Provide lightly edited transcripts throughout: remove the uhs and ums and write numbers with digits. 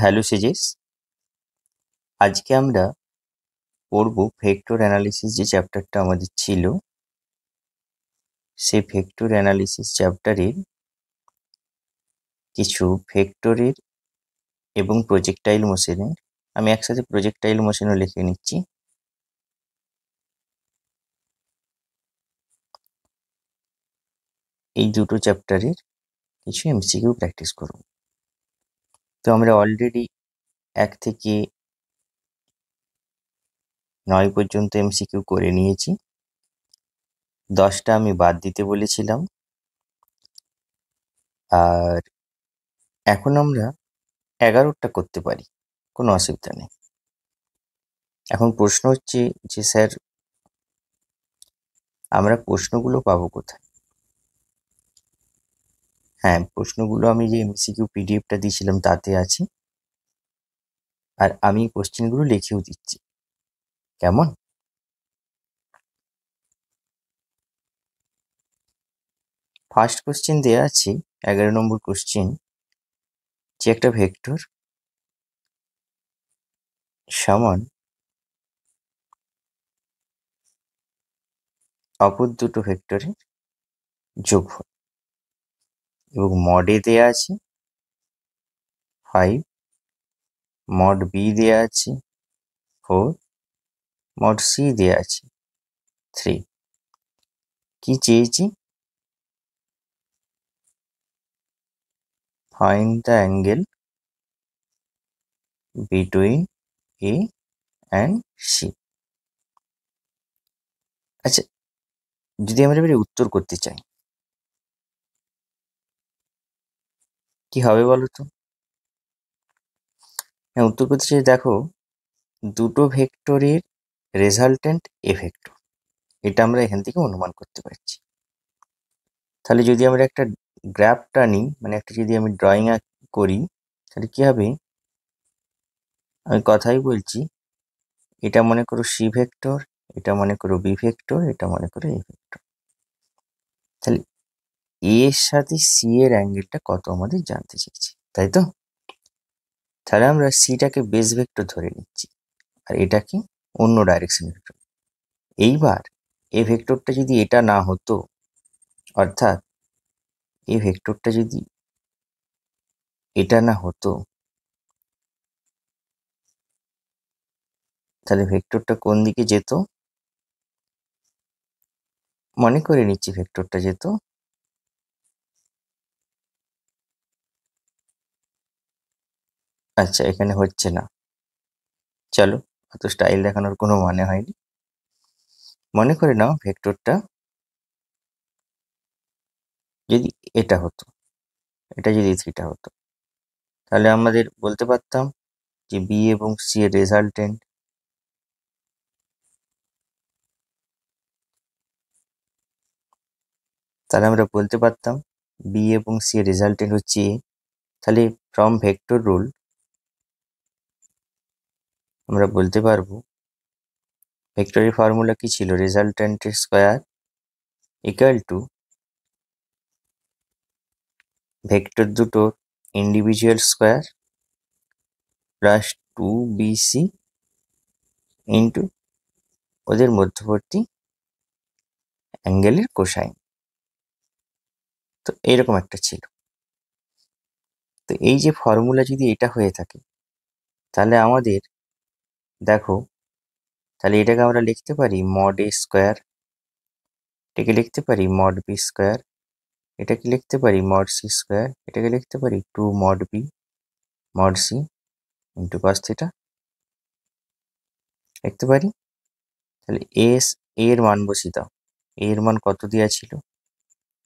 Hello সেজেস, আজকে আমরা পড়ব ভেক্টর অ্যানালিসিস যে চ্যাপ্টারটা আমাদের ছিল, সেই ভেক্টর অ্যানালিসিস চ্যাপ্টারের কিছু ভেক্টরের এবং প্রজেক্টাইল মোশনের। আমি একসাথে প্রজেক্টাইল মোশনও লিখে নিচ্ছি। এই দুটো চ্যাপ্টারের কিছু এমসিকিউ প্র্যাকটিস করব। তো আমরা অলরেডি 1 থেকে 9 পর্যন্ত এমসিকিউ করে নিয়েছি। 10টা আমি বাদ দিতে বলেছিলাম, আর এখন আমরা 11টা করতে পারি, কোনো অসুবিধা নেই। এখন প্রশ্ন হচ্ছে যে স্যার, আমরা প্রশ্নগুলো পাবো কোথায়? হ্যাঁ, প্রশ্নগুলো আমি যে এমসিকিউ পিডিএফটা দিয়েছিলাম তাতে আছে, আর আমি কোশ্চেনগুলো লিখেও দিচ্ছি। কেমন? ফার্স্ট কোশ্চেন দেয়া আছে, 11 নম্বর কোশ্চেন, যে একটা ভেক্টর সমান অপর দুটো ভেক্টরের যোগফল, এবং মডে দেয়া আছে 5, মড বি দেয়া আছে 4, মড সি দেয়া আছে 3। কি চেয়েছি? Find the angle between A and C. আচ্ছা, যদি আমরা এবারে উত্তর করতে চাই, কি হবে বলো তো? হ্যাঁ, উত্তর করতে চাই, দেখো, দুটো ভেক্টরের রেজাল্ট্যান্ট এ ভেক্টর, এটা আমরা এখান থেকে অনুমান করতে পারছি। তাহলে যদি আমরা একটা গ্রাফ টানি, মানে একটা যদি আমি ড্রয়িং করি, তাহলে কি হবে? আমি কথাই বলছি, এটা মনে করো সি ভেক্টর, এটা মনে করো বি ভেক্টর, এটা মনে করো এ ভেক্টর। তাহলে এ এর সাথে সি এর অ্যাঙ্গেলটা কত আমাদের জানতে চেয়েছি, তাই তো? তাহলে আমরা সিটাকে বেস ভেক্টর ধরে নিচ্ছি, আর এটাকে অন্য ডাইরেকশন ভেক্টর। এইবার এ ভেক্টরটা যদি এটা না হতো, অর্থাৎ এই ভেক্টরটা যদি এটা না হতো, তাহলে ভেক্টরটা কোন দিকে যেত? মনে করে নিচ্ছি ভেক্টরটা যেত আচ্ছা, এখানে হচ্ছে না, চলো, অত স্টাইল দেখানোর কোনো মানে হয়নি। মনে করে নাও ভেক্টরটা যদি এটা হতো, এটা যদি থিটা হতো, তাহলে আমাদের বলতে পারতাম যে বি এবং সি এর রেজাল্টেন্ট তাহলে আমরা বলতে পারতাম বি এবং সি এর রেজাল্টেন্ট হচ্ছে এ। তাহলে ফ্রম ভেক্টর রুল আমরা বলতে পারবো, ভেক্টরের ফর্মুলা কি ছিল? রেজাল্টেন্টের স্কোয়ার ইকুয়াল টু ভেক্টর দুটোর individual square plus 2bc into ওদের মধ্যবর্তী অ্যাঙ্গেলের কোসাইন। তো এইরকম একটা ছিল। তো এই যে ফর্মুলা যদি এটা হয়ে থাকে, তাহলে আমাদের দেখো, তাহলে এটাকে আমরা লিখতে পারি মড এ স্কোয়ার, এটাকে লিখতে পারি মড বি স্কোয়ার, এটাকে লিখতে পারি মড সি স্কোয়ার, এটাকে লিখতে পারি 2 mod B mod C into cos theta লিখতে পারি। তাহলে এর মান বসিয়ে দাও। এর মান কত দেওয়া ছিল?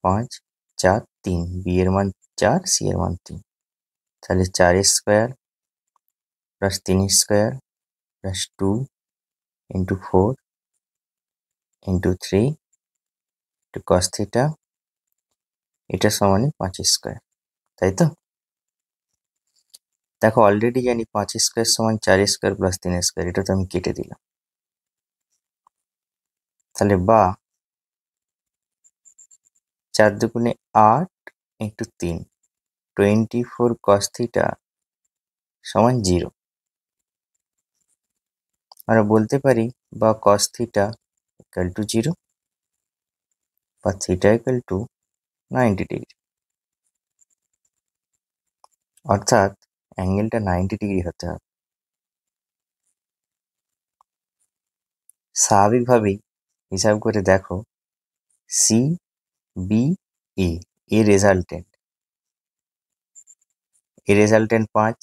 5, 4, 3। বি এর মান 4, সি এর মান 3। তাহলে 4 square plus 3 square plus 2 into 4 into 3 into cos theta, এটা সমানই 5 স্কোয়ার, তাই তো? দেখো, অলরেডি জানি 5 স্কোয়ার সমান 4 স্কোয়ার প্লাস 3 স্কোয়ার, এটা তো আমি কেটে দিলাম। তাহলে বা 4 দুগুণে 8 ইন্টু 3, 24 কস থিটা সমান 0। আমরা বলতে পারি বা cos থিটা ইকুয়াল টু 0 বা থিটা ইকুয়াল টু 90 ডিগ্রি, অর্থাৎ অ্যাঙ্গেলটা 90 ডিগ্রি হতে হবে। স্বাভাবিকভাবেই হিসাব করে দেখো, সি বি এ এর রেজাল্টেন্ট 5,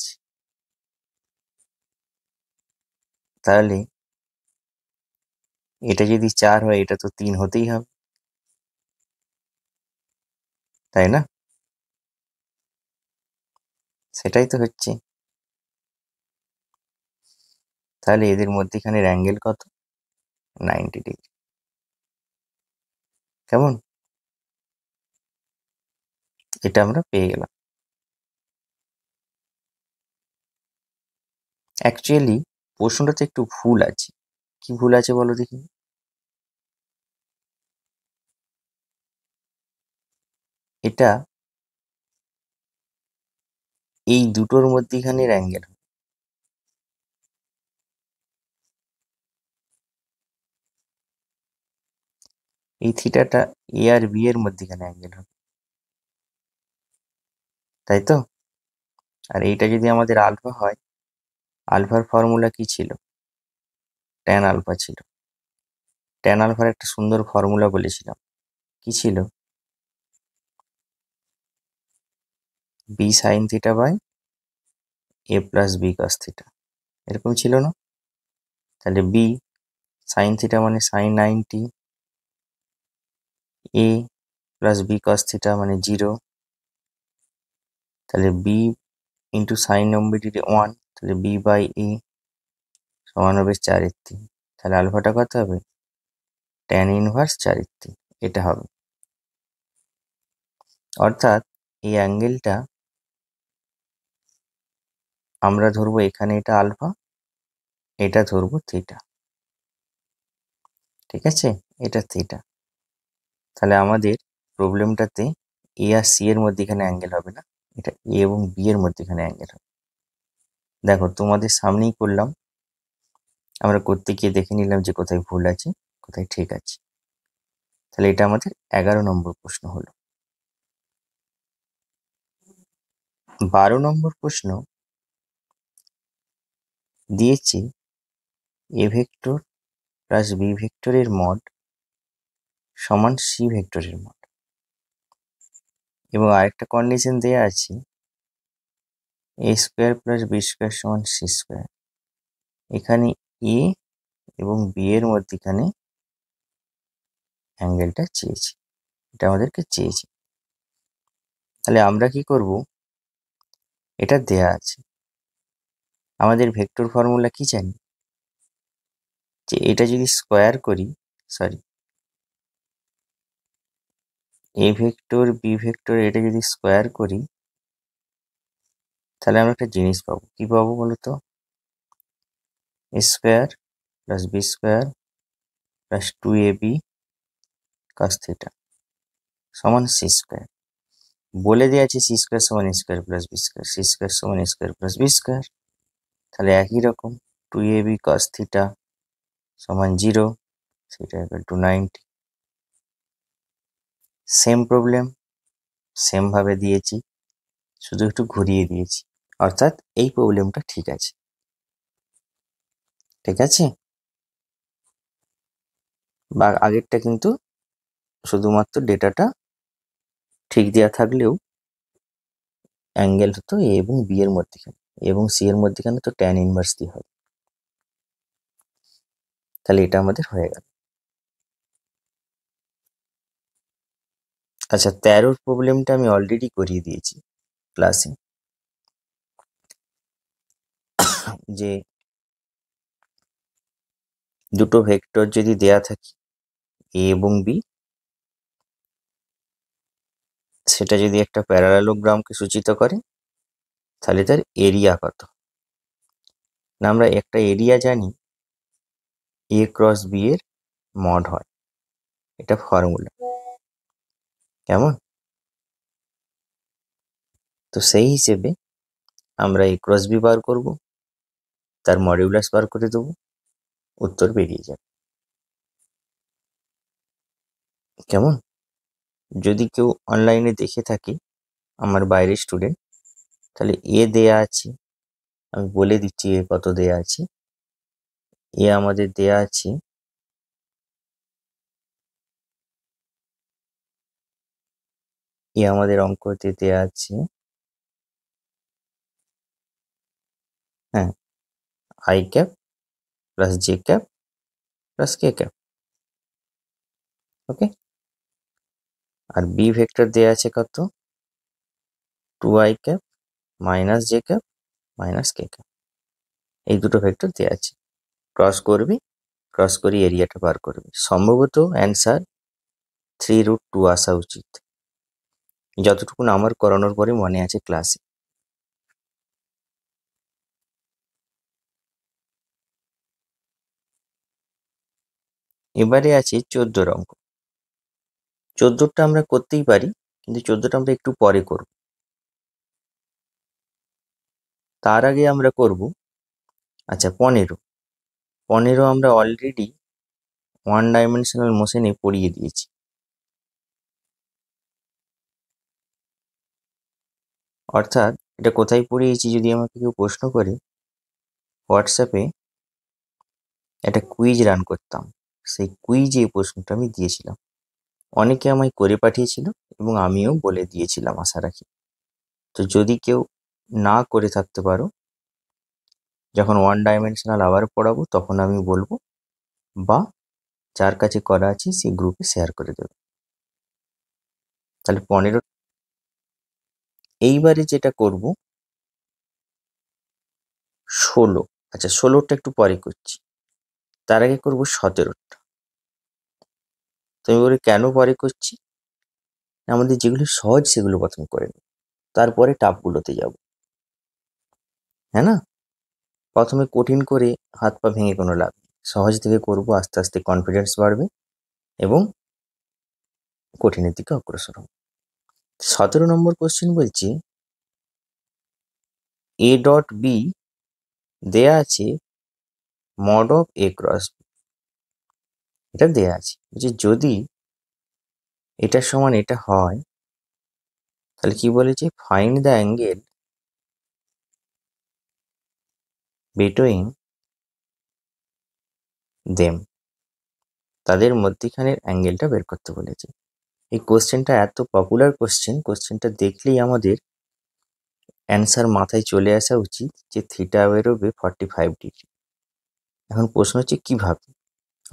তাহলে এটা যদি 4 হয় এটা তো 3 হতেই হবে, তাই না? সেটাই তো হচ্ছে। তাহলে এদের মধ্যেখানের অ্যাঙ্গেল কত? 90 ডিগ্রি। কেমন? এটা আমরা পেয়ে গেলাম। অ্যাকচুয়ালি প্রশ্নটাতে একটু ভুল আছে। কি ভুল আছে বলো দেখি? এটা এই দুটোর মধ্যেখানের অ্যাঙ্গেল। এই থিটাটা এ আর বি এর মধ্যেখানে অ্যাঙ্গেল হবে, তাই তো? আর এইটা যদি আমাদের আলফা হয়, আলফার ফর্মুলা কি ছিল? ট্যান আলফা ছিল। ট্যান আলফার একটা সুন্দর ফর্মুলা বলেছিলাম, কি ছিল? B sine theta by A plus B cos theta, এরকম ছিল না? তাহলে বি সাইন থিটা মানে sine 90, A plus B cos theta মানে 0, তাহলে বি ইন্টু সাইন 90 ডিগ্রি 1, তাহলে বি বাই এ সমান হবে 4/3। তাহলে আলফাটা কত হবে? ট্যান ইনভার্স 4/3, এটা হবে। অর্থাৎ এই অ্যাঙ্গেলটা আমরা ধরবো এখানে এটা আলফা, এটা ধরবো থিটা, ঠিক আছে? এটা থিটা। তাহলে আমাদের প্রবলেমটাতে এ আর সি এর মধ্যেখানে অ্যাঙ্গেল হবে না, এটা এ এবং বি এর মধ্যেখানে অ্যাঙ্গেল হবে। দেখো তোমাদের সামনেই করলাম, আমরা করতে গিয়ে দেখে নিলাম যে কোথায় ভুল আছে কোথায় ঠিক আছে। তাহলে এটা আমাদের 11 নম্বর প্রশ্ন হলো। 12 নম্বর প্রশ্ন দিয়েছে এ ভেক্টর প্লাস বি ভেক্টরের মড সমান সি ভেক্টরের মড, এবং আরেকটা কন্ডিশন দেয়া আছে এ স্কোয়ার প্লাস বি স্কোয়ার সমান সি স্কোয়ার। এখানে এ এবং বি এর মধ্যেখানে অ্যাঙ্গেলটা চেয়েছে, এটা আমাদেরকে চেয়েছে। তাহলে আমরা কি করব? এটা দেয়া আছে, আমাদের ভেক্টর ফর্মুলা কি জানি? যে এটা যদি স্কোয়ার করি, sorry, A vector B vector এটা যদি স্কোয়ার করি, তাহলে আমরা একটা জিনিস পাবো। কি পাবো বলো তো? A square plus b square plus 2ab cos theta সমান সি স্কোয়ার। বলে দেওয়া আছে সি স্কোয়ার সমান a square plus b square, c square সমান a square plus b square. তাহলে একই রকম 2ab cos থিটা সমান 0, theta equal to 90। Same problem, same ভাবে দিয়েছি, শুধু একটু ঘুরিয়ে দিয়েছি, অর্থাৎ এই প্রবলেমটা ঠিক আছে। ঠিক আছে? বা আগেরটা কিন্তু শুধুমাত্র ডেটাটা ঠিক দেওয়া থাকলেও অ্যাঙ্গেল হতো এ এবং বি এর মধ্যেখানে, এ এবং সি এর মধ্যেখানে তো ট্যান ইনভার্স দিয়ে হবে। তাহলে এটা আমাদের হয়ে গেল। আচ্ছা, 13 প্রবলেমটা আমি অলরেডি করিয়ে দিয়েছি ক্লাসে, যে দুটো ভেক্টর যদি দেয়া থাকে এ এবং বি, সেটা যদি একটা প্যারালেলোগ্রামকে সূচিত করে, তাহলে তার এরিয়া কত? না, আমরা একটা এরিয়া জানি এ ক্রস বি এর মড হয়, এটা ফর্মুলা। কেমন? তো সেই হিসেবে আমরা এ ক্রস বি বার করব, তার মডিউলাস বার করে দেবো, উত্তর বেরিয়ে যাবে। কেমন? যদি কেউ অনলাইনে দেখে থাকে, আমার বাইরের স্টুডেন্ট, তাহলে এ দেয়া আছে, আমি বলে দিচ্ছি এ কত দেয়া আছে। এ আমাদের দেয়া আছে আমাদের অঙ্কতে দেয়া আছে, হ্যাঁ, i cap plus j cap plus k cap. Okay, আর বি ভেক্টর দেয়া আছে কত? 2i cap minus j cap minus k cap. এই দুটো ভেক্টর দেয়া আছে, ক্রস করবি, ক্রস করে এরিয়াটা বার করবি। সম্ভবত অ্যান্সার 3√2 আসা উচিত, যতটুকুন আমার করানোর পরে মনে আছে ক্লাসে। এবারে আছে 14 অঙ্ক। 14টা আমরা করতেই পারি, কিন্তু 14টা আমরা একটু পরে করব। তার আগে আমরা করব, আচ্ছা 15 আমরা অলরেডি ওয়ান ডাইমেনশনাল মোশনে পড়িয়ে দিয়েছি। অর্থাৎ এটা কোথায় পড়িয়েছি, যদি আমাকে কেউ প্রশ্ন করে, হোয়াটসঅ্যাপে একটা কুইজ রান করতাম, সেই কুইজে এই প্রশ্নটা আমি দিয়েছিলাম। অনেকে আমায় করে পাঠিয়েছিল এবং আমিও বলে দিয়েছিলাম, আশা রাখি। তো যদি কেউ না করে থাকতে পারো, যখন ওয়ান ডাইমেনশনাল আবার পড়াবো তখন আমি বলবো, বা যার কাছে করা আছে সেই গ্রুপে শেয়ার করে দেবে। তাহলে 15, এইবারে যেটা করব 16। আচ্ছা 16টা একটু পরে করছি, তার আগে করব 17টা। তো আমি বলি কেন পরে করছি, আমাদের যেগুলো সহজ সেগুলো প্রথম করে নেব, তারপরে টাফগুলোতে যাব, হ্যাঁ না? প্রথমে কঠিন করে হাত পা ভেঙে কোনো লাভ নেই। সহজ থেকে করব, আস্তে আস্তে কনফিডেন্স বাড়বে এবং কঠিনের দিকে অগ্রসর হব। 17 নম্বর কোশ্চেন বলছি, এ ডট বি দেয়া আছে mod of A cross B, এটা দেয়া আছে যে যদি এটার সমান এটা হয়, তাহলে কি বলেছে, find the angle between them, তাদের মধ্যিখানের অ্যাঙ্গেলটা বের করতে বলেছে। এই কোশ্চেনটা এত পপুলার কোশ্চেনটা দেখলেই আমাদের অ্যান্সার মাথায় চলে আসা উচিত যে থিটা বেরোবে 45 ডিগ্রি। এখন প্রশ্ন হচ্ছে কিভাবে,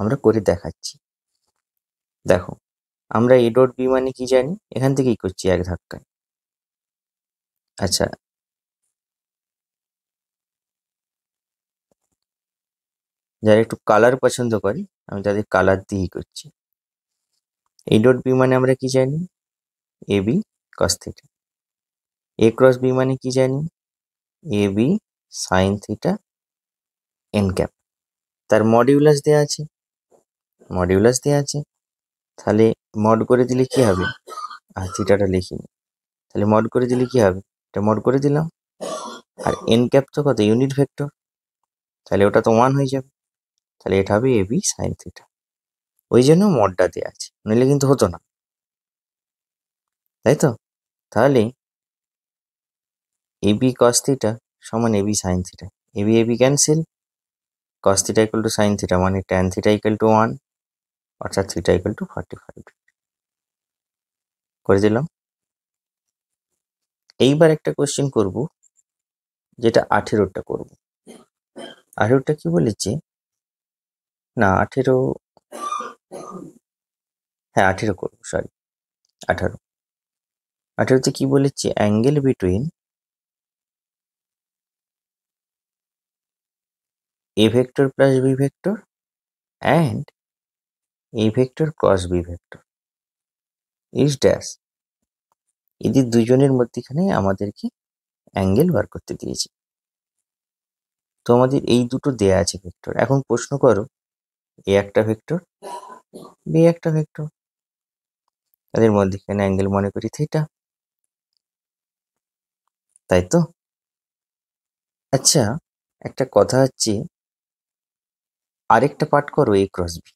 আমরা করে দেখাচ্ছি। দেখো, আমরা এ ডট বি মানে কি জানি, এখান থেকেই করছি এক ধাক্কায়। আচ্ছা, যারা একটু কালার পছন্দ করে, আমি তাদের কালার দিয়েই করছি। এ ডট বি মানে আমরা কি জানি, a b cos theta. A cross b মানে কি জানি, a b sine theta n cap. তার মডিউলাস দেওয়া আছে, তাহলে মড করে দিলে কি হবে, আর থিটাটা লিখিনি, তাহলে মড করে দিলে কি হবে, এটা মড করে দিলাম। আর এন ক্যাপ তো কত, ইউনিট ভেক্টর, তাহলে ওটা তো 1 হয়ে যাবে, তাহলে এটা হবে এ বি সাইন থিটা। ওই জন্য মডটা দেওয়া আছে, নইলে কিন্তু হতো না, তাই তো? তাহলে এ বি কস থিটা সমান a b sine theta, a b cancel, cos theta equal to sine theta মানে ট্যান থিটা ইকুয়াল টু 1, অর্থাৎ থিটা ইকুয়াল টু 45 করে দিলাম। এইবার একটা কোশ্চেন করব, যেটা 18টা করব। 18টা কি বলেছে, না 18, হ্যাঁ 18 করবো, সরি 18। 18তে কি বলেছে, angle between A vector plus B vector and A vector cross B vector is dash. এদের দুজনের মধ্যেখানে আমাদেরকে অ্যাঙ্গেল বার করতে দিয়েছে। তো আমাদের এই দুটো দেয়া আছে ভেক্টর। এখন প্রশ্ন করো, এ একটা ভেক্টর, বি একটা ভেক্টর, তাদের মধ্যেখানে অ্যাঙ্গেল মনে করি থিটা, তাই তো? আচ্ছা, একটা কথা হচ্ছে, আরেকটা পার্ট করো এ ক্রস বি।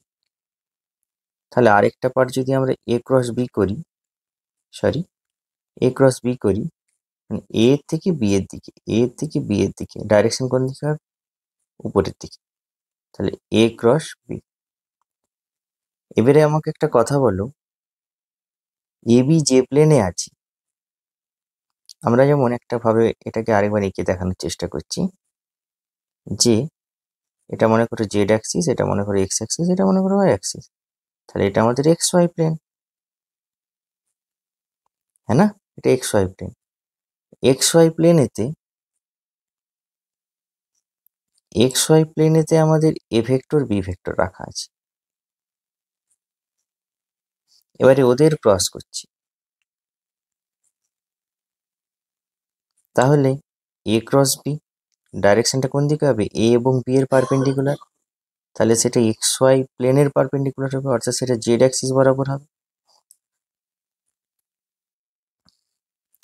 তাহলে আরেকটা পার্ট যদি আমরা এ ক্রস বি করি, সরি, এ ক্রস বি করি, মানে এ থেকে বি এর দিকে, এ থেকে বি এর দিকে ডাইরেকশন কোন দিকে হবে? উপরের দিকে। তাহলে এ ক্রস বি। এবারে আমাকে একটা কথা বলো, এ বি যে প্লেনে আছে, আমরা যেমন একটা ভাবে এটাকে আরেকবার এঁকে দেখানোর চেষ্টা করছি, যে এটা মনে করো জেড অ্যাক্সিস, এটা মনে করো এক্স অ্যাক্সিস, এটা মনে করো ওয়াই অ্যাক্সিস। তাহলে এটা আমাদের এক্স ওয়াই প্লেন, হ্যাঁ না? এটা x y plane. X y প্লেনেতে, এক্স ওয়াই প্লেনেতে আমাদের এ ভেক্টর বি ভেক্টর রাখা আছে। এবারে ওদের ক্রস করছি। তাহলে এ ক্রস বি ডাইরেকশনটা কোন দিকে হবে? এ এবং বি এর পারপেন্ডিকুলার। তাহলে সেটা এক্স ওয়াই প্লেনের পারপেন্ডিকুলার হবে, অর্থাৎ সেটা জেড অ্যাক্সিস বরাবর হবে।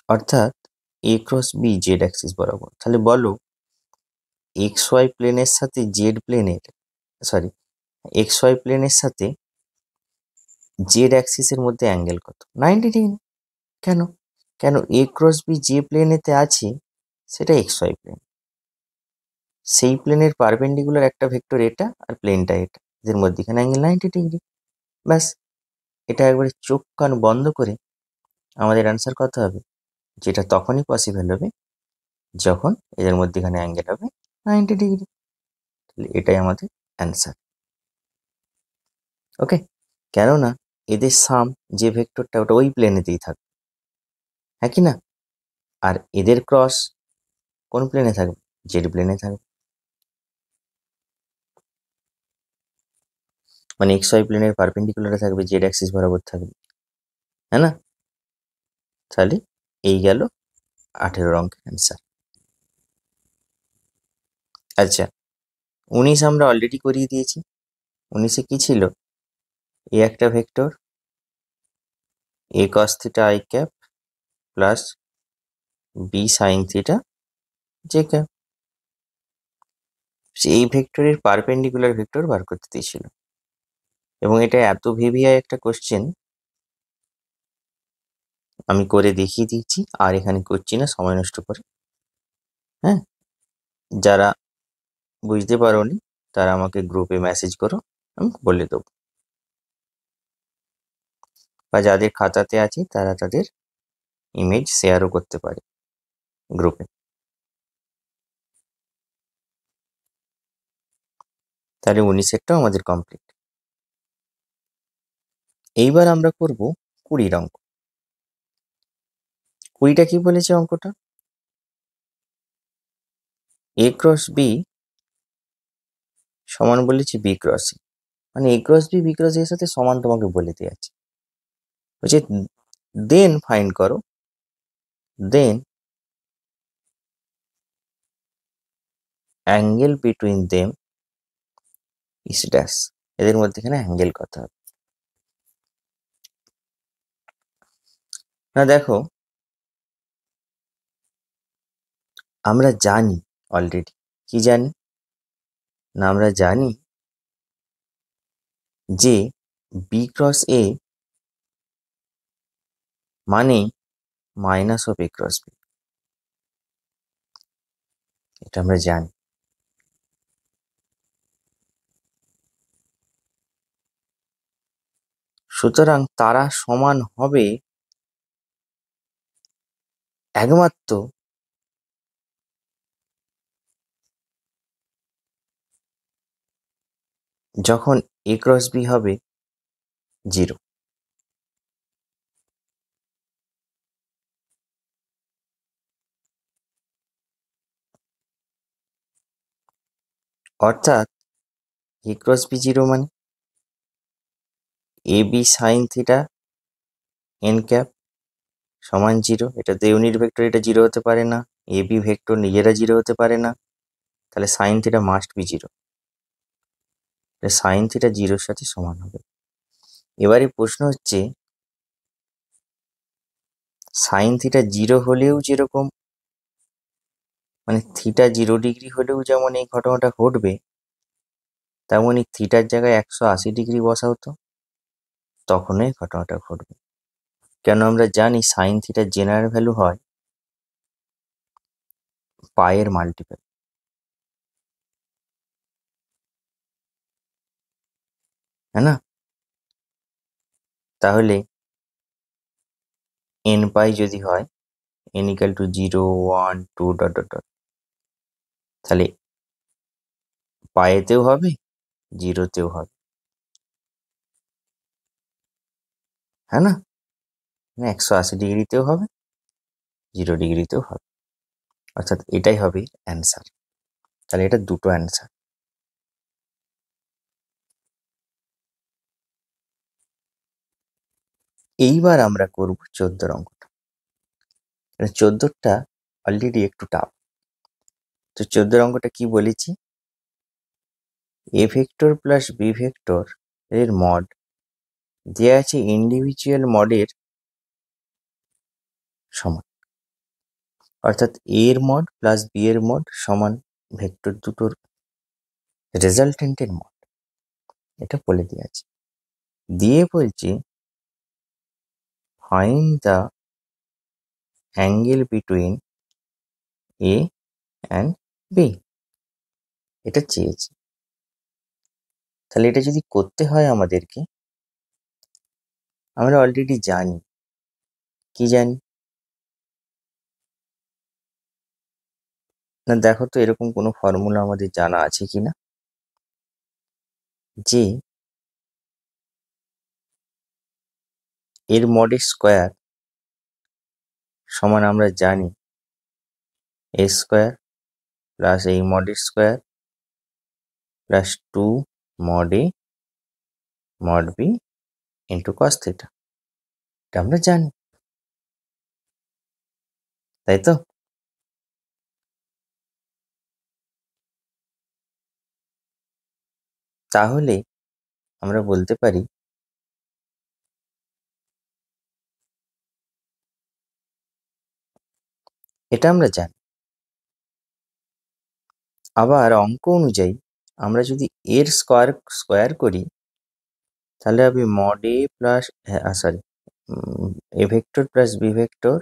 অর্থাৎ এ ক্রস বি জেড অ্যাক্সিস বরাবর। তাহলে বলো, এক্স ওয়াই প্লেনের সাথে জেড প্লেনের, সরি, এক্স ওয়াই প্লেনের সাথে জেড অ্যাক্সিসের মধ্যে অ্যাঙ্গেল কত? 90 ডিগ্রি। কেন? কেন এ ক্রস বি যে প্লেনেতে আছে সেটা এক্স ওয়াই প্লেন, সেই প্লেনের পারপেন্ডিকুলার একটা ভেক্টর এটা, আর প্লেনটা এটা, এদের মধ্যেখানে অ্যাঙ্গেল 90 ডিগ্রি। ব্যাস, এটা একবারে চোখ কান বন্ধ করে আমাদের অ্যান্সার কত হবে? যেটা তখনই পসিবল হবে যখন এদের মধ্যেখানে অ্যাঙ্গেল হবে 90 ডিগ্রি। তাহলে এটাই আমাদের অ্যান্সার। ওকে, কেননা এদের সাম যে ভেক্টরটা ওটা ওই প্লেনেতেই থাকবে, হ্যাঁ কি না? আর এদের ক্রস কোন প্লেনে থাকবে? জেড প্লেনে থাকবে। মানে এক্স ওয়াই প্লেনের পারপেন্ডিকুলারে থাকবে, জেড অ্যাক্সিস বরাবর থাকবে, হ্যাঁ না? তাহলে এই গেল 18 অঙ্কের অ্যান্সার। আচ্ছা, 19 আমরা অলরেডি করিয়ে দিয়েছি। 19-এ কি ছিল? এ একটা vector, A cos theta I cap plus B sine theta J cap. এই ভেক্টরের পারপেন্ডিকুলার ভেক্টর বার করতে দিয়েছিল, এবং এটা এত ভিভিআই একটা কোশ্চেন, আমি করে দেখিয়ে দিচ্ছি, আর এখানে করছি না সময় নষ্ট করে। হ্যাঁ, যারা বুঝতে পারোনি তারা আমাকে গ্রুপে মেসেজ করো, আমি বলে দেবো, বা যাদের খাতাতে আছে তারা তাদের ইমেজ শেয়ারও করতে পারে গ্রুপে। তাহলে 19-এরটাও আমাদের কমপ্লিট। এইবার আমরা করব 20 অঙ্ক। 20টা কি বলেছে অঙ্কটা? এ ক্রস বি সমান বলেছি বি ক্রস এ, মানে এ ক্রস বি বি ক্রস এর সাথে সমান তোমাকে বলে দেওয়া আছে। বলছে দেন ফাইন্ড করো, দেন অ্যাঙ্গেল বিটুইন দেম ইস ড্যাশ। এদের মধ্যেখানে অ্যাঙ্গেল কত হবে? না দেখো, আমরা জানি অলরেডি, কি জানি না, আমরা জানি যে বি ক্রস এ মানে minus of A cross B, এটা আমরা জানি। সুতরাং তারা সমান হবে একমাত্র যখন এ ক্রস বি হবে 0। অর্থাৎ এ ক্রস বি 0 মানে a b sine theta n cap সমান 0। এটা তো ইউনিট ভেক্টর, এটা 0 হতে পারে না। এ বি ভেক্টর নিজেরা 0 হতে পারে না, তাহলে sine theta must be 0। Sine theta 0-র সাথে সমান হবে। এবারে প্রশ্ন হচ্ছে, সাইন থিটা 0 হলেও যেরকম মানে থিটা 0 ডিগ্রি হলেও যেমন এই ঘটনাটা ঘটবে, তেমনই থিটার জায়গায় 180 ডিগ্রি বসাও তো, তখনই ঘটনাটা ঘটবে। কেন আমরা জানি সাইন থিটার জেনারেল ভ্যালু হয় পায়ের মাল্টিপল, হ্যাঁ না? তাহলে n পাই যদি হয় n equal to 0 1 2 dot dot dot, তাহলে পায়েতেও হবে, জিরোতেও হবে, হ্যাঁ না? 180 ডিগ্রিতেও হবে, 0 ডিগ্রিতেও হবে, অর্থাৎ এটাই হবে অ্যান্সার। তাহলে এটা দুটো অ্যান্সার। এইবার আমরা করব 14 অঙ্কটা। 14টা অলরেডি একটু টাফ। তো 14 অঙ্কটা কি বলেছি, এ ভেক্টর প্লাস বি ভেক্টর এর মড দেওয়া আছে ইন্ডিভিজুয়াল মডের সমান, অর্থাৎ এ এর মড প্লাস বি এর মড সমান ভেক্টর দুটোর রেজাল্টেন্টের মড, এটা বলে দেওয়া আছে। দিয়ে বলছে find the angle between A and B, এটা চেয়েছে। তাহলে এটা যদি করতে হয় আমাদেরকে, আমরা অলরেডি জানি, কি জানি না, দেখো তো এরকম কোনো ফর্মুলা আমাদের জানা আছে কিনা, যে এর মডের স্কোয়ার সমান আমরা জানি এ স্কোয়ার প্লাস এই মডের square plus 2 mod a mod b into cos theta, এটা আমরা জানি, তাই তো? তাহলে আমরা বলতে পারি এটা আমরা জানি। আবার অঙ্ক অনুযায়ী আমরা যদি এর স্কোয়ার স্কোয়ার করি, তাহলে হবে mod A plus, sorry, A vector plus B vector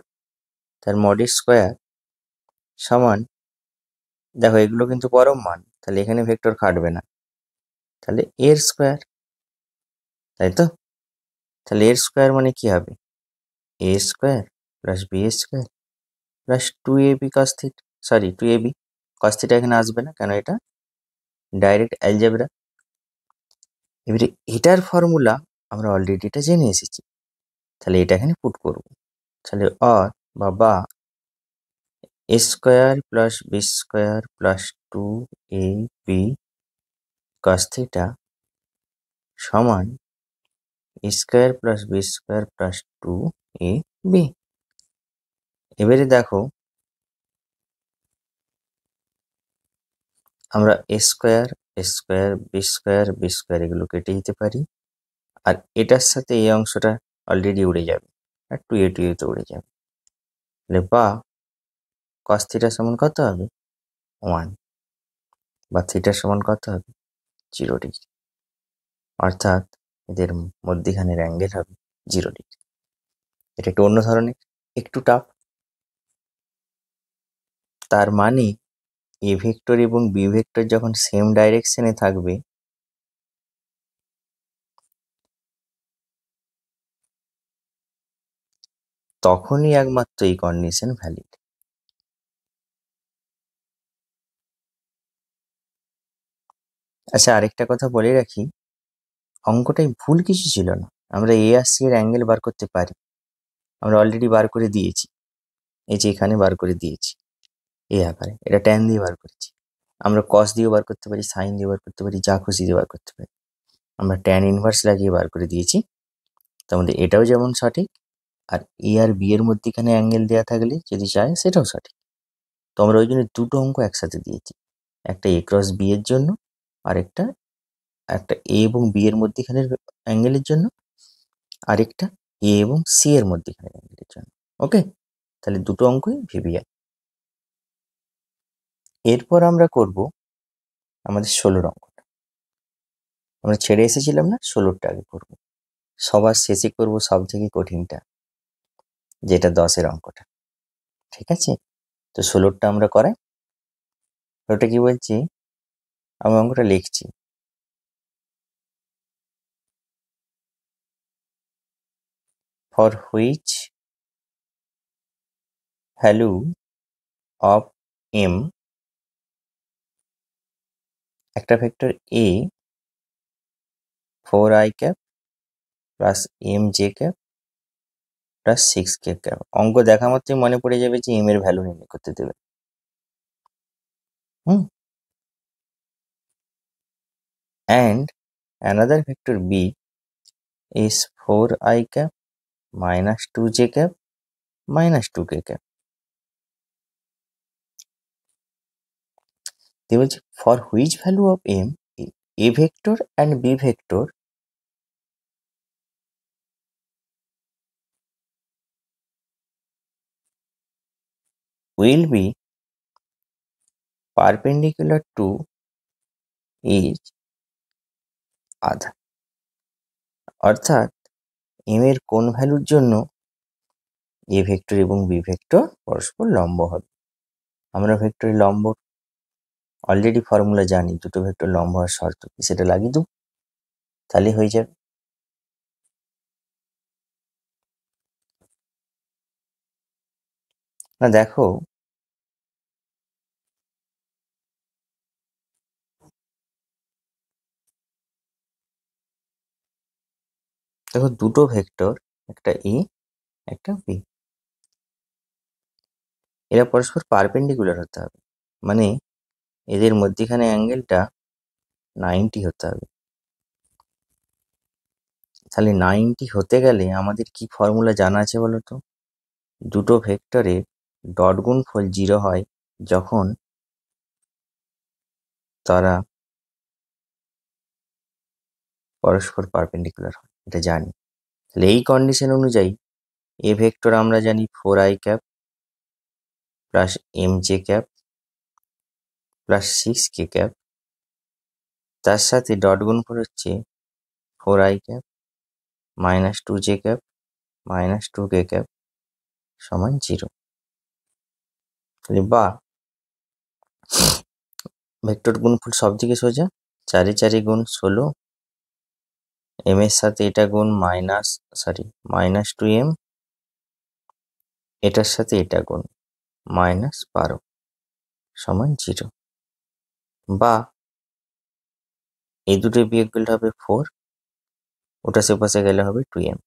তার মডের স্কোয়ার সমান, দেখো এগুলো কিন্তু পরম মান, তাহলে এখানে ভেক্টর খাটবে না, তাহলে এর স্কোয়ার, তাই তো? তাহলে এর স্কোয়ার মানে কি হবে, a square plus b square plus 2ab cos theta, sorry 2ab cos theta এখানে আসবে না, কেন এটা ডাইরেক্ট অ্যালজেব্রা। এবারে এটার ফর্মুলা আমরা অলরেডি এটা জেনে এসেছি, তাহলে এটা এখানে পুট করব। তাহলে অর বা a square plus b square plus 2ab cos theta সমান a square plus b square plus 2ab। এবারে দেখো আমরা a square b square b square এগুলো কেটে দিতে পারি, আর এটার সাথে এই অংশটা অলরেডি উড়ে যাবে, আর 2a তো উড়ে যাবে। তাহলে বা কস থিটা সমান কত হবে 1, বা থিটার সমান কত হবে 0 ডিগ্রি, অর্থাৎ এদের মধ্যিখানের অ্যাঙ্গেল হবে 0 ডিগ্রি। এটা একটু অন্য ধরনের, একটু টাফ। তার মানে এ ভেক্টর এবং বি ভেক্টর যখন সেম ডাইরেকশনে থাকবে, তখনই একমাত্র এই কন্ডিশন ভ্যালিড। আচ্ছা, আরেকটা কথা বলে রাখি, অঙ্কটাই ভুল কিছু ছিল না, আমরা এ আর সি এর অ্যাঙ্গেল বার করতে পারি, আমরা অলরেডি বার করে দিয়েছি, এই যে এখানে বার করে দিয়েছি এই আকারে, এটা ট্যান দিয়ে বার করেছি। আমরা কস দিয়েও বার করতে পারি, সাইন দিয়ে বার করতে পারি, যা খুশি দিয়ে বার করতে পারি, আমরা ট্যান ইনভার্স লাগিয়ে বার করে দিয়েছি। তার মধ্যে এটাও যেমন সঠিক, আর এ আর বি এর মধ্যেখানে অ্যাঙ্গেল দেওয়া থাকলে যদি চায় সেটাও সঠিক। তো আমরা ওই জন্য দুটো অঙ্ক একসাথে দিয়েছি, একটা এ ক্রস বি এর জন্য, আর একটা এ এবং বি এর মধ্যেখানের অ্যাঙ্গেলের জন্য, আরেকটা এ এবং সি এর মধ্যেখানের অ্যাঙ্গেলের জন্য। ওকে, তাহলে দুটো অঙ্কই ভিভিআই। এরপর আমরা করব আমাদের 16 অঙ্কটা। আমরা ছেড়ে এসেছিলাম না, 16টা আগে করব। সবার শেষে করব সব থেকে কঠিনটা, যেটা 10-এর অঙ্কটা। ঠিক আছে? তো 16টা আমরা করাই। ওটা কি বলছি, আমি অঙ্কটা লিখছি। For which value of M, একটা vector A 4i cap plus M J cap plus 6k cap. অঙ্ক দেখা মাত্রই মনে পড়ে যাবে যে এম এর ভ্যালু নির্ণয় করতে দেবে। And another vector B is 4i cap minus 2j cap minus 2k cap. They will say for which value of m a vector and b vector will be perpendicular to each other. অর্থাৎ m এর কোন ভ্যালুর জন্য a vector এবং b vector পরস্পর লম্ব হবে। আমরা ভেক্টরের লম্ব অলরেডি ফর্মুলা জানি, দুটো ভেক্টর লম্ব হওয়ার শর্ত কি সেটা লাগিয়ে দেব, তাহলে হয়ে যাবে। না দেখো, দুটো ভেক্টর, একটা এ একটা বি, এরা পরস্পর পারপেন্ডিকুলার হতে হবে, মানে এদের মধ্যিখানে অ্যাঙ্গেলটা 90 হতে হবে। তাহলে 90 হতে গেলে আমাদের কি ফর্মুলা জানা আছে বলো তো? দুটো ভেক্টরের ডট গুণফল 0 হয় যখন তারা পরস্পর পারপেন্ডিকুলার হয়, এটা জানি। তাহলে এই কন্ডিশন অনুযায়ী এ ভেক্টর আমরা জানি 4i cap plus M J cap plus 6k cap, তার সাথে ডট গুণফল হচ্ছে 4i cap minus 2j cap minus 2k cap সমান 0। বা ভেক্টর গুণফল সব দিকে সোজা, 4 4 গুণ 16, এম এর সাথে এটা গুণ মাইনাস 2m, এটার সাথে এটা গুণ -12 সমান 0। বা এই দুটো বিয়োগ করলে হবে 4, ওটা সেপাশে গেলে হবে 2m,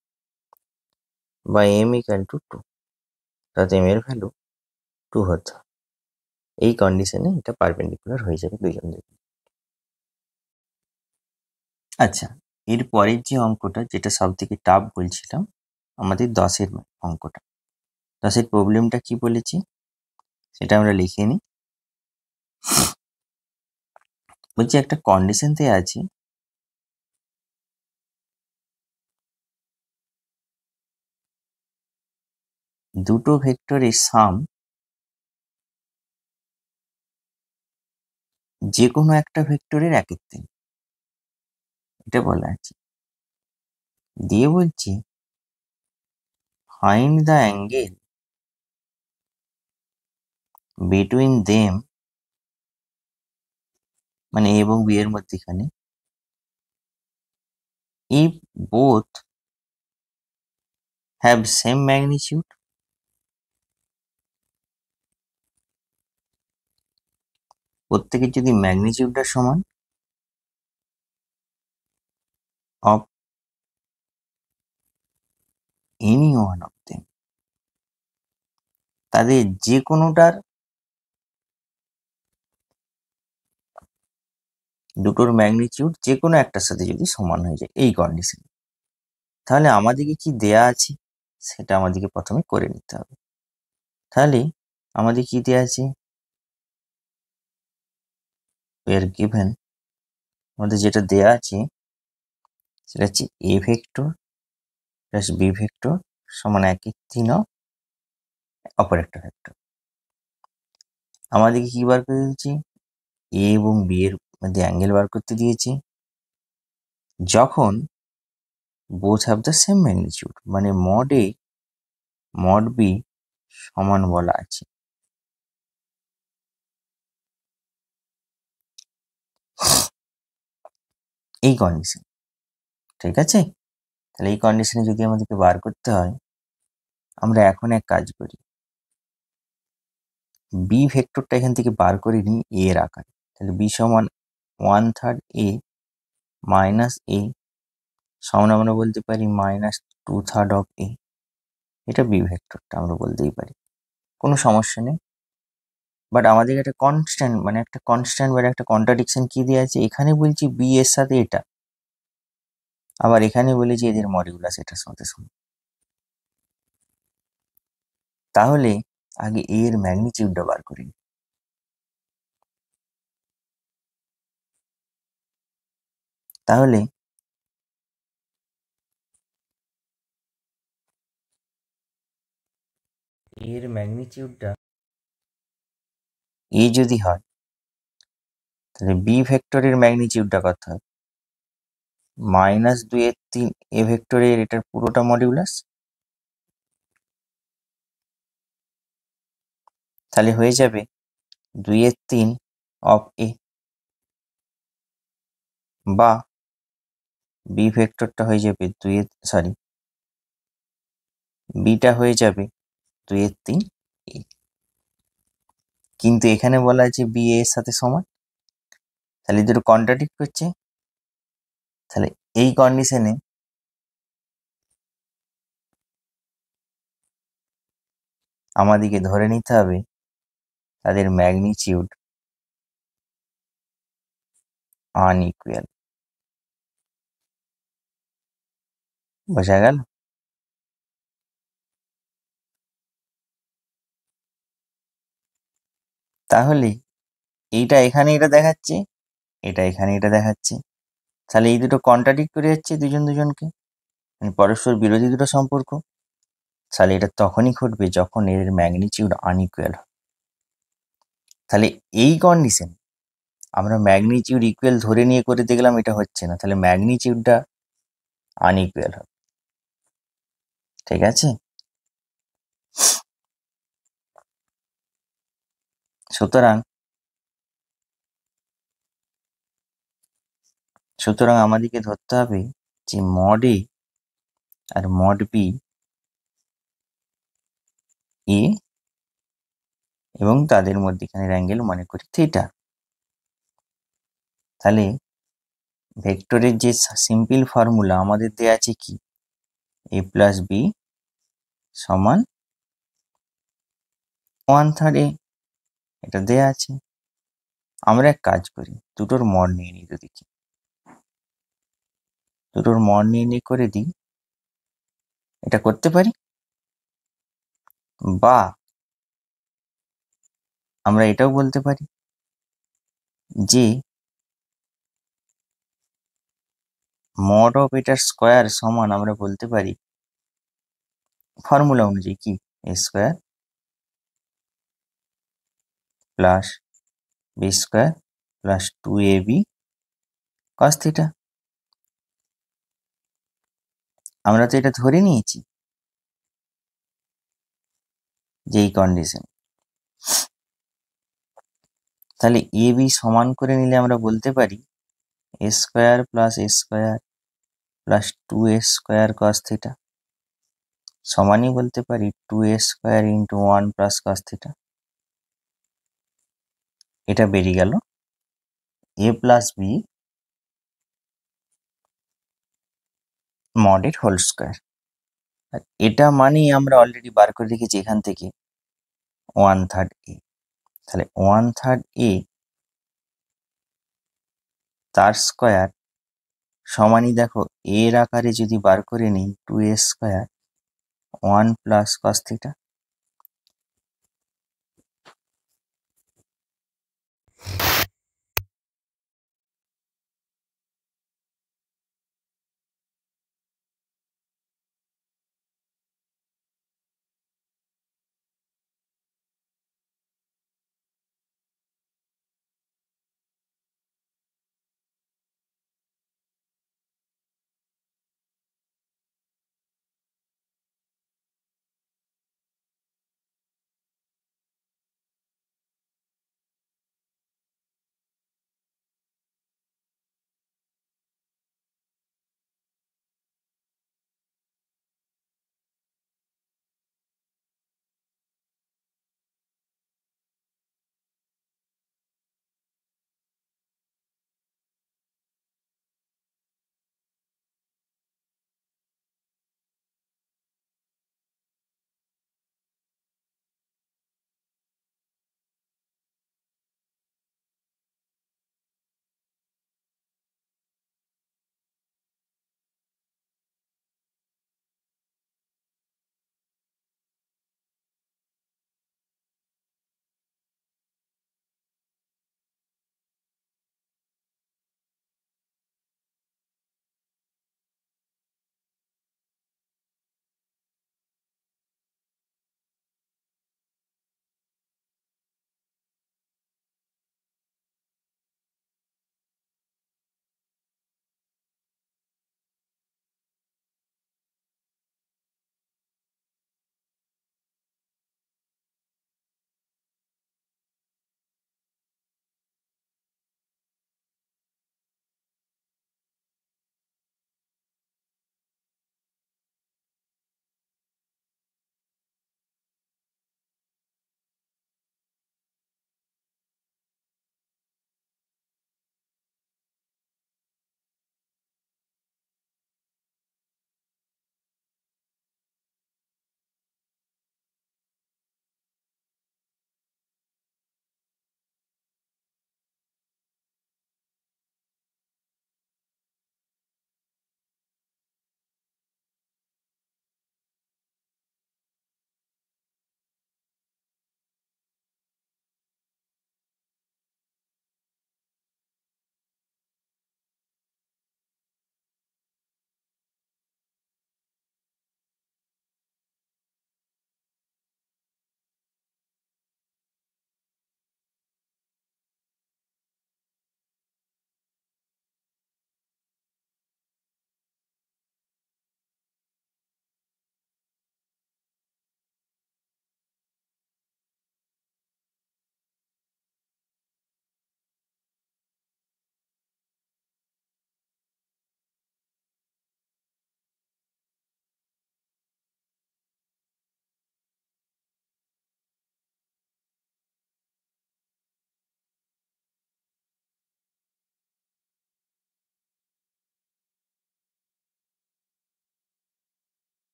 বা m ইকুয়াল টু 2, তাতে m এর ভ্যালু 2 হতে হবে। এই কন্ডিশনে এটা পারপেন্ডিকুলার হয়ে যাবে দুইজন দিকে। আচ্ছা, এর পরের যে অঙ্কটা, যেটা সব থেকে টাফ বলছিলাম, আমাদের 10-এর অঙ্কটা। 10-এর প্রবলেমটা কি বলেছি সেটা আমরা লিখে নিই। বলছি একটা কন্ডিশন তে আছে দুটো ভেক্টরের সাম যে কোনো একটা ভেক্টরের একের তিন, এটা বলা আছে। দিয়ে বলছি find the angle between them, মানে এ এবং বি এর মধ্যেখানে, if both have same magnitude, প্রত্যেকের যদি ম্যাগনিটিউডটা সমান, of any one of them, তাদের যে কোনোটার দুটোর ম্যাগনিটিউড যে কোনো একটার সাথে যদি সমান হয়ে যায়, এই কন্ডিশন, তাহলে আমাদেরকে কি দেয়া আছে সেটা আমাদেরকে প্রথমে করে নিতে হবে। তাহলে আমাদের কি দেয়া আছে, গিভেন, আমাদের যেটা দেয়া আছে সেটা হচ্ছে A vector plus B vector সমান 1/3 অপর একটা ভেক্টর। আমাদেরকে কি বার করে দিয়েছি, এ এবং বি এর মধ্যে অ্যাঙ্গেল বার করতে দিয়েছি যখন both have the same magnitude, মানে মড এ মড বি সমান বলা আছে। এই কন্ডিশন, ঠিক আছে। তাহলে এই কন্ডিশনে যদি আমাদেরকে বার করতে হয়, আমরা এখন এক কাজ করি, বি ভেক্টরটা এখান থেকে বার করে নিই এ এর আকারে। তাহলে বি সমান 1/3 এ মাইনাস এ সমান আমরা বলতে পারি -2/3 অফ এ। এটা বি ভেক্টরটা আমরা বলতেই পারি, কোনো সমস্যা নেই। বাট আমাদের একটা কনস্ট্যান্ট, মানে একটা কনস্ট্যান্ট বা একটা কন্ট্রাডিকশন কি দেওয়া আছে, এখানে বলছি বি এর সাথে এটা, আবার এখানে বলেছি এদের মডিউলাস এটার সাথে সমান। তাহলে আগে এ এর ম্যাগনিটিউডটা বার করি। তাহলে এর ম্যাগনিটিউডটা এ যদি হয়, তাহলে বি ভেক্টরের ম্যাগনিটিউডটা কত হয়, -2/3 এ ভেক্টরের এটার পুরোটা মডিউলাস। তাহলে হয়ে যাবে 2/3 অফ এ, বা বি ভেক্টরটা হয়ে যাবে বিটা হয়ে যাবে 2/3 এ। কিন্তু এখানে বলা আছে বি এর সাথে সমান, তাহলে দুটো কন্ট্রাডিক্ট করছে। তাহলে এই কন্ডিশনে আমাদেরকে ধরে নিতে হবে তাদের ম্যাগনিটিউড আনইকুয়াল। বোঝা গেল? তাহলে এইটা এখানে এটা দেখাচ্ছে, এটা এখানে এটা দেখাচ্ছে, তাহলে এই দুটো কন্ট্রাডিক্ট করে যাচ্ছে দুজন দুজনকে, মানে পরস্পর বিরোধী দুটো সম্পর্ক। তাহলে এটা তখনই ঘটবে যখন এর ম্যাগনিটিউড আনইকুয়াল হবে। তাহলে এই কন্ডিশন আমরা ম্যাগনিটিউড ইকুয়াল ধরে নিয়ে করে দেখলাম এটা হচ্ছে না, তাহলে ম্যাগনিটিউডটা আনইকুয়াল হবে। ঠিক আছে, সুতরাং সুতরাং আমাদেরকে ধরতে হবে যে মড এ আর মড বি এ এবং তাদের মধ্যেখানের অ্যাঙ্গেল মনে করি থিটা। তাহলে ভেক্টরের যে সিম্পল ফর্মুলা আমাদের দেয়া আছে কি, এ প্লাস বি সমান 1/3 এ, এটা দেয়া আছে। আমরা এক কাজ করি, দুটোর মড নিয়ে নিই, তো দেখি দুটোর মড নিয়ে করে দিই। এটা করতে পারি, বা আমরা এটাও বলতে পারি যে মড অফ এটার স্কোয়ার সমান আমরা বলতে পারি ফর্মুলা অনুযায়ী কি, a square plus b square plus 2ab cos theta. আমরা তো এটা ধরে নিয়েছি যে এই কন্ডিশন, তাহলে এ বি সমান করে নিলে আমরা বলতে পারি a square plus a square plus 2a square cos theta সমানই বলতে পারি 2a square into 1 plus cos theta. এটা বেরিয়ে গেল এ প্লাস বি মডের হোল স্কোয়ার। আর এটা মানেই আমরা অলরেডি বার করে রেখেছি এখান থেকে 1/3 এ। তাহলে 1/3 এ তার স্কোয়ার সমানই দেখো এর আকারে যদি বার করে নিই 2a square 1 plus cos theta.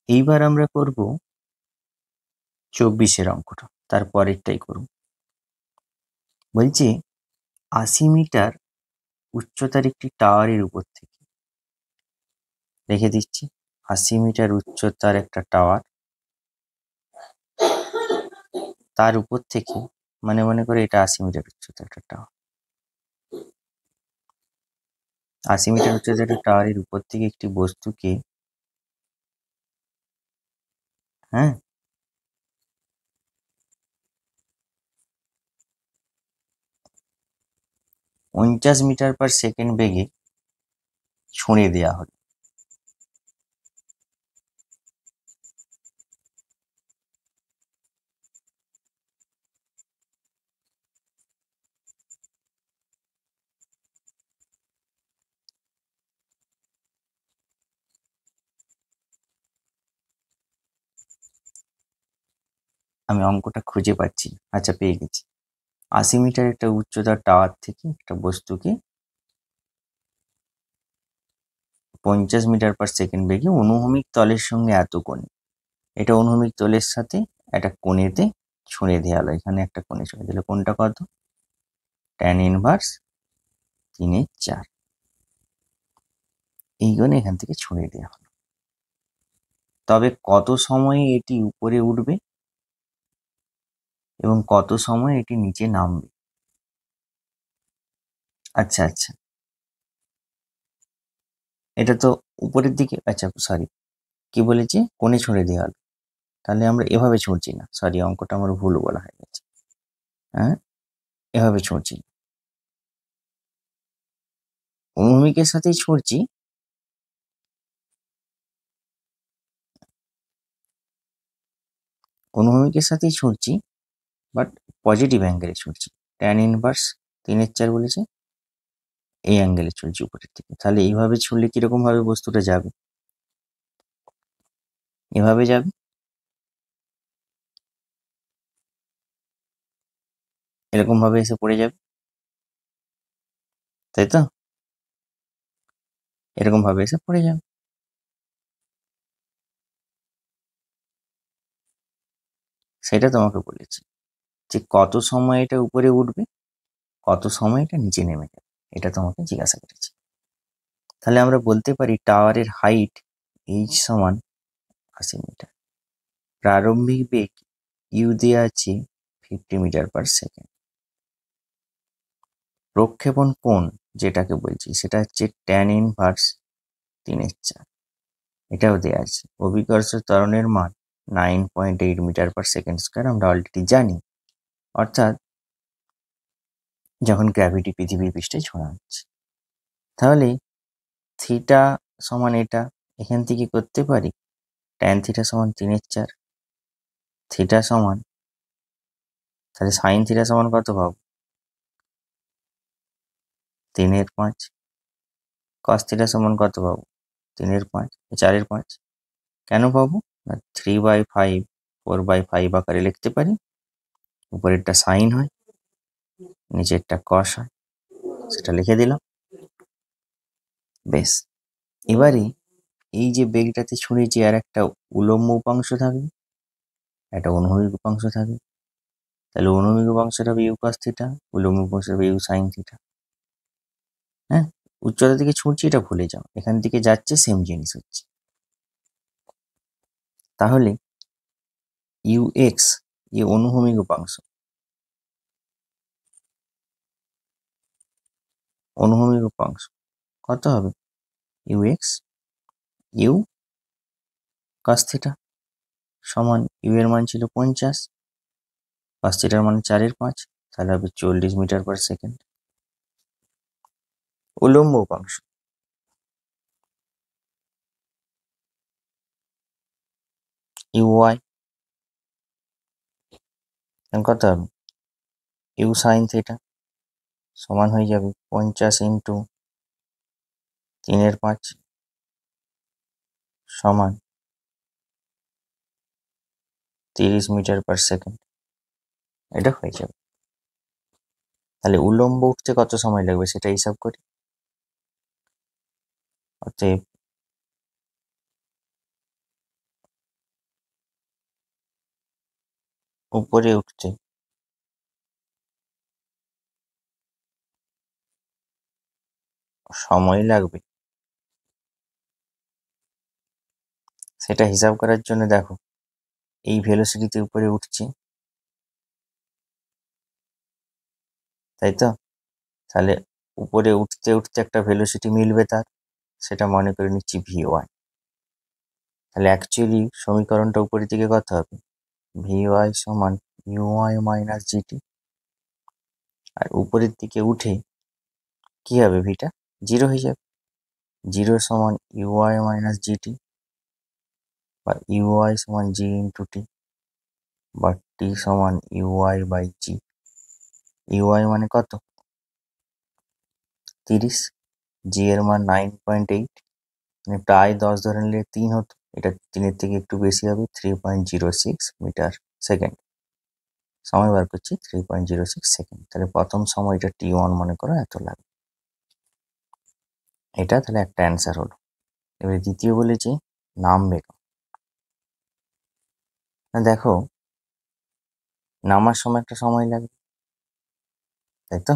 এইবার আমরা করব 24-এর অঙ্কটা, তারপরেরটাই করব। বলছি 80 মিটার উচ্চতার একটি টাওয়ারের উপর থেকে, রেখে দিচ্ছি 80 মিটার উচ্চতার একটা টাওয়ার, তার উপর থেকে, মানে মনে করে এটা 80 মিটার উচ্চতার একটা টাওয়ার, 80 মিটার উচ্চতার একটা টাওয়ারের উপর থেকে একটি বস্তুকে, হ্যাঁ, 50 মিটার পার সেকেন্ড বেগে ছুঁড়ে দেওয়া হলো। আমি অঙ্কটা খুঁজে পাচ্ছি না। আচ্ছা, পেয়ে গেছি। 80 মিটার একটা উচ্চতার টাওয়ার থেকে একটা বস্তুকে 50 মিটার পার সেকেন্ড বেগে অনুভূমিক তলের সঙ্গে এত কোণে, এটা অনুভূমিক তলের সাথে একটা কোণেতে ছুঁড়ে দেওয়া হলো। এখানে একটা কোণে ছুঁড়ে দিলে কোণটা কত? tan inverse 3/4। এই কোণে এখান থেকে ছুঁড়ে দেওয়া হলো। তবে কত সময়ে এটি উপরে উঠবে এবং কত সময় এটি নিচে নামবে? আচ্ছা আচ্ছা, এটা তো উপরের দিকে, আচ্ছা সরি, কি বলেছি, কোণে ছুঁড়ে দেওয়া হলো। তাহলে আমরা এভাবে ছুঁড়ছি না, সরি, অঙ্কটা আমার ভুল বলা হয়ে গেছে। হ্যাঁ, এভাবে ছুঁড়ছি, অনুভূমিকের সাথেই ছুঁড়ছি, অনুভূমিকের সাথেই ছুঁড়ছি, বাট পজিটিভ অ্যাঙ্গেলে ছুঁড়ছি। tan ইনভার্স 3/4 বলেছে, এই অ্যাঙ্গেলে ছুঁড়ছি উপরের দিকে। তাহলে এইভাবে ছুঁড়লে কিরকম ভাবে বস্তুটা যাবে? এভাবে যাবে, এরকম ভাবে এসে পড়ে যাবে, তাই তো? এরকম ভাবে এসে পড়ে যাবে। সেটা তোমাকে বলেছি যে কত সময় এটা উপরে উঠবে, কত সময় এটা নিচে নেমে যাবে, এটা তোমাকে জিজ্ঞাসা করেছি। তাহলে আমরা বলতে পারি টাওয়ারের হাইট h সমান 80 মিটার, প্রারম্ভিক বেগ u দেওয়া আছে 50 মিটার পার সেকেন্ড, প্রক্ষেপণ কোণ যেটাকে বলছি সেটা হচ্ছে tan ইনভার্স 3/4, এটাও দেওয়া আছে। অভিকর্ষ ত্বরণের মান 9.8 মিটার পার সেকেন্ড স্কোয়ার, আমরা অলরেডি জানি। অর্থাৎ যখন গ্র্যাভিটি পৃথিবীর পৃষ্ঠে ছোঁয়া হচ্ছে, তাহলে থিটা সমান এটা, এখান থেকে করতে পারি tan থিটা সমান 3/4, থিটা সমান, তাহলে সাইন থিটা সমান কত পাবো? 3/5। কস থিটা সমান কত পাবো? 3/5, 4/5। কেন পাবো না, 3/5 4/5 আকারে লিখতে পারি। উপরেরটা সাইন হয়, নিচেরটা কস হয়, সেটা লিখে দিলাম। বেশ, এবারে এই যে বেগটাতে ছুঁড়েছি আর একটা উলম্ব উপাংশ থাকবে, একটা অনুভূমিক উপাংশ থাকবে। তাহলে অনুভূমিক উপাংশটা হবে ইউ কস থিটা, উলম্ব উপাংশ হবে ইউ সাইন থিটা। হ্যাঁ, উচ্চতা থেকে ছুঁড়ছি এটা ভুলে যাও, এখান থেকে যাচ্ছে সেম জিনিস হচ্ছে। তাহলে ইউ এক্স, এই অনুভূমিক উপাংশ, অনুভূমিক উপাংশ কত হবে? U X U cos theta সমান, ইউ এর মান ছিল 50, কস থিটার মানে 4/5, তাহলে হবে 40 মিটার পার সেকেন্ড। উলম্ব উপাংশ ইউ ওয়াই কত হবে? ইউ সাইন থিটা সমান হয়ে যাবে 50 ইন্টু 3/5 সমান 30 মিটার পার সেকেন্ড, এটা হয়ে যাবে। তাহলে উলম্ব উঠতে কত সময় লাগবে সেটা হিসাব করি। অতএব উপরে উঠতে সময় লাগবে, সেটা হিসাব করার জন্য দেখো এই ভেলোসিটিতে উপরে উঠছে, তাই তো? তাহলে উপরে উঠতে উঠতে একটা ভেলোসিটি মিলবে তার, সেটা মনে করে নিচ্ছি ভি ওয়াই। তাহলে অ্যাকচুয়ালি সমীকরণটা উপরের দিকে কত হবে? ভি ওয়াই সমান ইউআই মাইনাস জিটি। আর উপরের দিকে উঠে কি হবে? ভিটা জিরো হয়ে যাবে। জিরো সমান ইউআই মাইনাস জিটি, বা ইউআই সমান জি ইন্টু টি, বা টি সমান ইউআই বাই জি। ইউআই মানে কত? 30। জি এর মান 9.8, মানে প্রায় 10 ধরে নিলে 3 হতো, এটা 3-এর থেকে একটু বেশি হবে, 3.06 মিটার সেকেন্ড। সময় বার করছি 3.06 সেকেন্ড। তাহলে প্রথম সময়টা T1 মনে করো এত লাগবে। এটা তাহলে একটা অ্যান্সার হলো। এবার দ্বিতীয় বলেছি নামবে। না দেখো, নামার সময় একটা সময় লাগবে, তাই তো?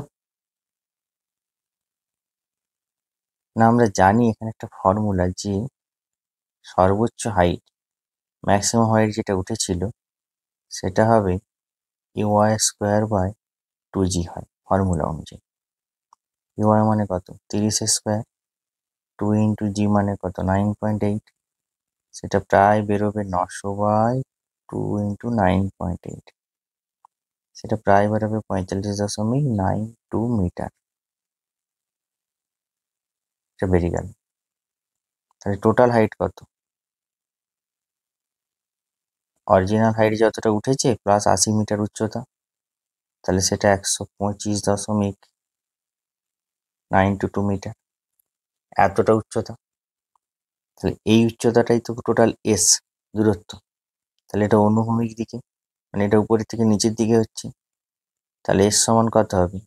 না আমরা জানি এখানে একটা ফর্মুলা, যে সর্বোচ্চ হাইট, ম্যাক্সিমাম হাইট যেটা উঠেছিল সেটা হবে ইউআই স্কোয়ার বাই 2G হয় ফর্মুলা অনুযায়ী। ইউআই মানে কত? 30 স্কোয়ার, 2 ইন্টু জি মানে কত? 9.8, সেটা প্রায় বেরোবে 900/2 × 9.8, সেটা প্রায় বেরোবে 45.92 মিটার। এটা বেরিয়ে গেল। তাহলে টোটাল হাইট কত? অরিজিনাল হাইট যতটা উঠেছে প্লাস 80 মিটার উচ্চতা, তাহলে সেটা 125.92 মিটার, এতটা উচ্চতা। তাহলে এই উচ্চতাটাই তো টোটাল এস দূরত্ব। তাহলে এটা অনুভূমিক দিকে, মানে এটা উপরের থেকে নিচের দিকে হচ্ছে। তাহলে এস সমান কত হবে?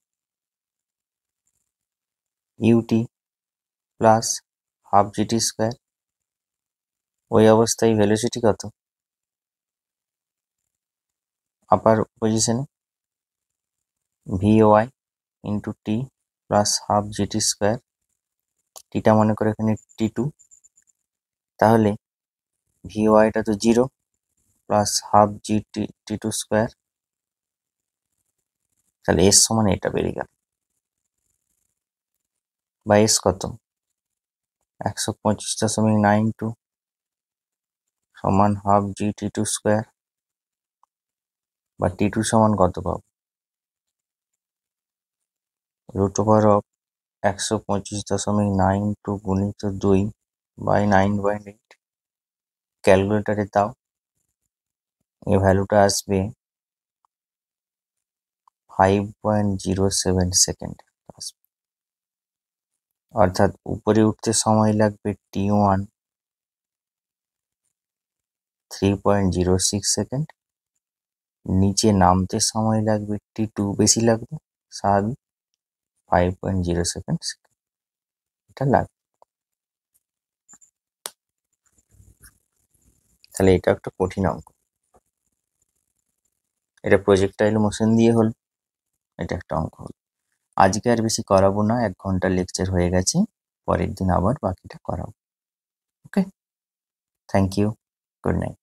U T plus half G T square. ওই অবস্থায় ভেলোসিটি কত? Upper position V Y into T plus half G T square. টিটা মনে করে এখানে T2। তাহলে ভি ওয়াইটা তো 0 plus half GT T2 square. তাহলে এস সমান এটা বেরিয়ে গেল। বা এস কত? 125.92 সমান হাফ জি T2 স্কোয়ার, বা T2 সমান কত পাবো? √অফ 125.92 গুণিত 2 বাই 9.8। ক্যালকুলেটারে দাও, এই ভ্যালুটা আসবে 5.07 সেকেন্ড। অর্থাৎ উপরে উঠতে সময় লাগবে T1 3.06 সেকেন্ড, নিচে নামতে সময় লাগবে T2 বেশি লাগবে, স্বাভাবিক 5.07 সেকেন্ড। এটা লাগবে। তাহলে এটা একটা কঠিন অঙ্ক। এটা প্রজেক্টাইল মোশন দিয়ে হলো, এটা একটা অঙ্ক হলো। আজকে আর বেশি করাবো না, 1 ঘন্টা লেকচার হয়ে গেছে, পরের দিন আবার বাকিটা করাবো। ওকে, থ্যাংক ইউ, গুড নাইট।